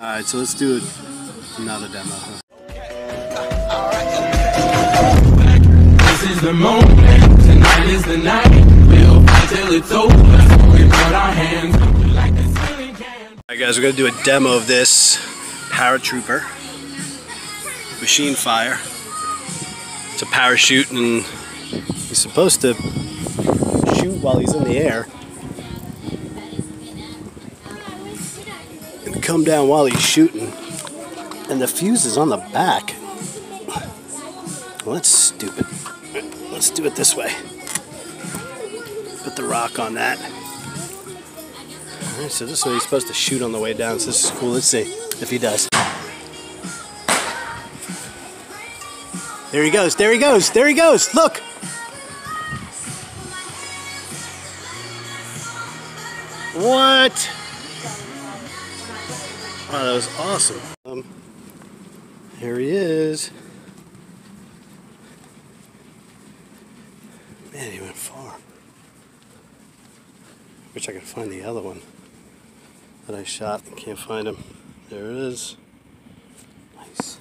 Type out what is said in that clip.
Alright, so let's do another demo. This is the moment, tonight is the night. We'll fight till it's over. We put our hands like the ceiling can. Alright guys, we're gonna do a demo of this paratrooper machine fire. It's a parachute and he's supposed to shoot while he's in the air and come down while he's shooting, and the fuse is on the back. Well, that's stupid. Let's do it this way. Put the rock on that. Alright, so this way he's supposed to shoot on the way down, so this is cool. Let's see if he does. There he goes, there he goes, there he goes, look! What? Oh, that was awesome. Here he is. Man, he went far. Wish I could find the other one that I shot. I can't find him. There it is. Nice.